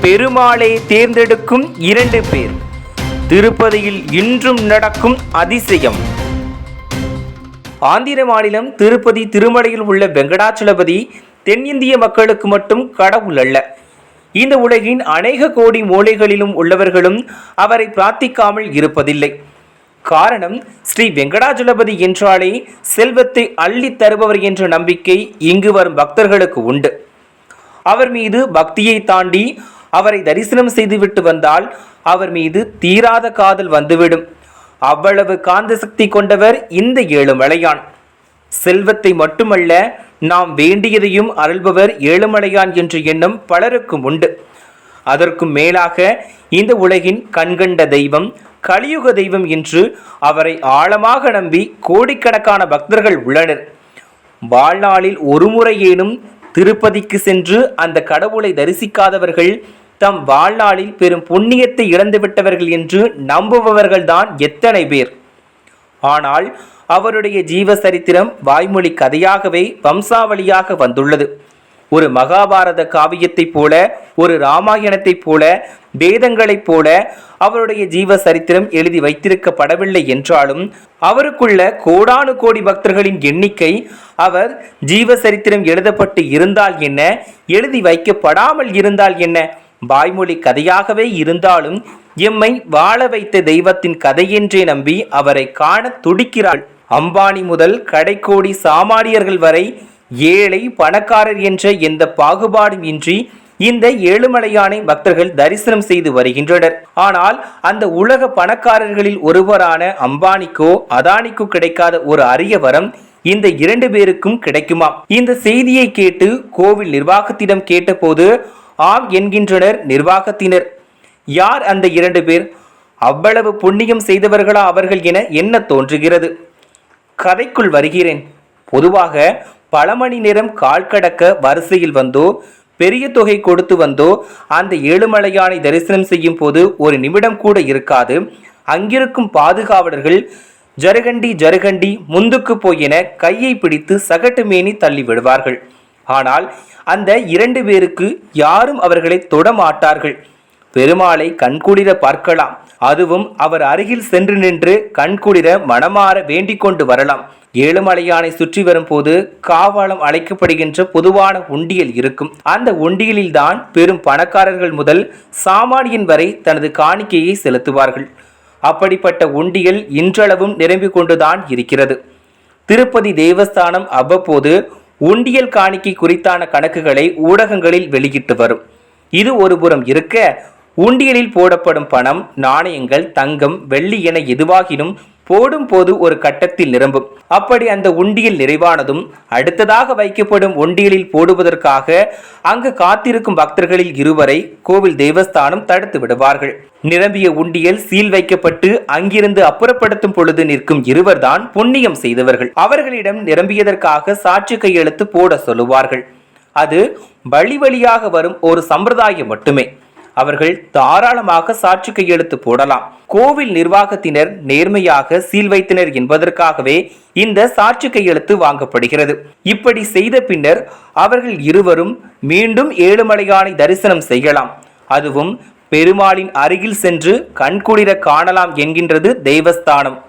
பெருமாளை தேர்ந்தெடுக்கும் 2 பேர். திருப்பதியில் இன்றும் நடக்கும் அதிசயம். ஆந்திர மாநிலம் திருப்பதி திருமலையில் உள்ள வெங்கடாச்சலபதி தென்னிந்திய மக்களுக்கு மட்டும் கடவுள் அல்ல. இந்த உலகின் அநேக கோடி மூலைகளிலும் உள்ளவர்களும் அவரை பிரார்த்திக்காமல் இருப்பதில்லை. காரணம், ஸ்ரீ வெங்கடாச்சலபதி என்றாலே செல்வத்தை அள்ளி தருபவர் என்ற நம்பிக்கை இங்கு வரும் பக்தர்களுக்கு உண்டு. அவர் மீது பக்தியை தாண்டி அவரை தரிசனம் செய்துவிட்டு வந்தால் அவர் மீது தீராத காதல் வந்துவிடும். அவ்வளவு காந்த சக்தி கொண்டவர் இந்த ஏழுமலையான். செல்வத்தை மட்டுமல்ல, நாம் வேண்டியதையும் அருள்பவர் ஏழுமலையான் என்ற எண்ணம் பலருக்கும் உண்டு. அதற்கும் மேலாக இந்த உலகின் கண்கண்ட தெய்வம், கலியுக தெய்வம் என்று அவரை ஆழமாக நம்பி கோடிக்கணக்கான பக்தர்கள் உள்ளனர். வாழ்நாளில் ஒரு முறையேனும் திருப்பதிக்கு சென்று அந்த கடவுளை தரிசிக்காதவர்கள் தம் வாழ்நாளில் பெரும் புண்ணியத்தை இழந்துவிட்டவர்கள் என்று நம்புபவர்கள்தான் எத்தனை பேர். ஆனால் அவருடைய ஜீவசரித்திரம் வாய்மொழி கதையாகவே வம்சாவளியாக வந்துள்ளது. ஒரு மகாபாரத காவியத்தைப் போல, ஒரு இராமாயணத்தைப் போல, வேதங்களைப் போல அவருடைய ஜீவசரித்திரம் எழுதி வைத்திருக்கப்படவில்லை என்றாலும் அவருக்குள்ள கோடானு கோடி பக்தர்களின் எண்ணிக்கை அவர் ஜீவசரித்திரம் எழுதப்பட்டு இருந்தால் என்ன, எழுதி வைக்கப்படாமல் இருந்தால் என்ன, வாய்மொழி கதையாகவே இருந்தாலும் எம்மை வாழ வைத்த தெய்வத்தின் கதையென்றே நம்பி அவரை காண துடிக்கிறாள். அம்பானி முதல் கடைக்கோடி சாமானியர்கள் வரை, ஏழை பணக்காரர் என்ற எந்த பாகுபாடும் இன்றி இந்த ஏழுமலையானை பக்தர்கள் தரிசனம் செய்து வருகின்றனர். ஆனால் அந்த உலக பணக்காரர்களில் ஒருவரான அம்பானிக்கோ அதானிக்கோ கிடைக்காத ஒரு அரிய வரம் இந்த 2 பேருக்கும் கிடைக்குமாம். இந்த செய்தியை கேட்டு கோவில் நிர்வாகத்திடம் கேட்டபோது ஆம் என்கின்றனர் நிர்வாகத்தினர். யார் அந்த 2 பேர்? அவ்வளவு புண்ணியம் செய்தவர்களா அவர்கள் என என்ன தோன்றுகிறது. கதைக்குள் வருகிறேன். பொதுவாக பல மணி நேரம் கால் கடக்க வரிசையில் வந்தோ, பெரிய தொகை கொடுத்து வந்தோ அந்த ஏழுமலையானை தரிசனம் செய்யும் போது ஒரு நிமிடம் கூட இருக்காது. அங்கிருக்கும் பாதுகாவலர்கள் ஜருகண்டி ஜருகண்டி முந்துக்கு போய் என கையை பிடித்து சகட்டு மேனி தள்ளி விடுவார்கள். ஆனால் அந்த 2 பேருக்கு யாரும் அவர்களை தொடமாட்டார்கள். பெருமாளை கண்குளிர பார்க்கலாம். அதுவும் அவர் அருகில் சென்று நின்று கண்குளிர மனமாற வேண்டிக் கொண்டு வரலாம். ஏழுமலையானை சுற்றி வரும் போது காவாலம் அழைக்கப்படுகின்ற பொதுவான உண்டியல் இருக்கும். அந்த உண்டியலில் தான் பெரும் பணக்காரர்கள் முதல் சாமானியன் வரை தனது காணிக்கையை செலுத்துவார்கள். அப்படிப்பட்ட உண்டியல் இன்றளவும் நிரம்பிக் கொண்டுதான் இருக்கிறது. திருப்பதி தேவஸ்தானம் அவ்வப்போது உண்டியல் காணிக்கை குறித்தான கணக்குகளை ஊடகங்களில் வெளியிட்டு வரும். இது ஒருபுறம் இருக்க, உண்டியலில் போடப்படும் பணம், நாணயங்கள், தங்கம், வெள்ளி என எதுவாகினும் போடும் போது ஒரு கட்டத்தில் நிரம்பும். அப்படி அந்த உண்டியல் நிறைவானதும் அடுத்ததாக வைக்கப்படும் உண்டியலில் போடுவதற்காக அங்கு காத்திருக்கும் பக்தர்களில் 2 பேரை கோவில் தேவஸ்தானம் தடுத்து விடுவார்கள். நிரம்பிய உண்டியல் சீல் வைக்கப்பட்டு அங்கிருந்து அப்புறப்படுத்தும் பொழுது நிற்கும் 2 பேர் தான் புண்ணியம் செய்தவர்கள். அவர்களிடம் நிரம்பியதற்காக சாட்சி கையெழுத்து போட சொல்லுவார்கள். அது வழி வழியாக வரும் ஒரு சம்பிரதாயம் மட்டுமே. அவர்கள் தாராளமாக சாட்சி கையெழுத்து போடலாம். கோவில் நிர்வாகத்தினர் நேர்மையாக சீல் வைத்தனர் என்பதற்காகவே இந்த சாட்சி கையெழுத்து வாங்கப்படுகிறது. இப்படி செய்த பின்னர் அவர்கள் 2 பேரும் மீண்டும் ஏழுமலையானை தரிசனம் செய்யலாம். அதுவும் பெருமாளின் அருகில் சென்று கண்குளிர காணலாம் என்கின்றது தேவஸ்தானம்.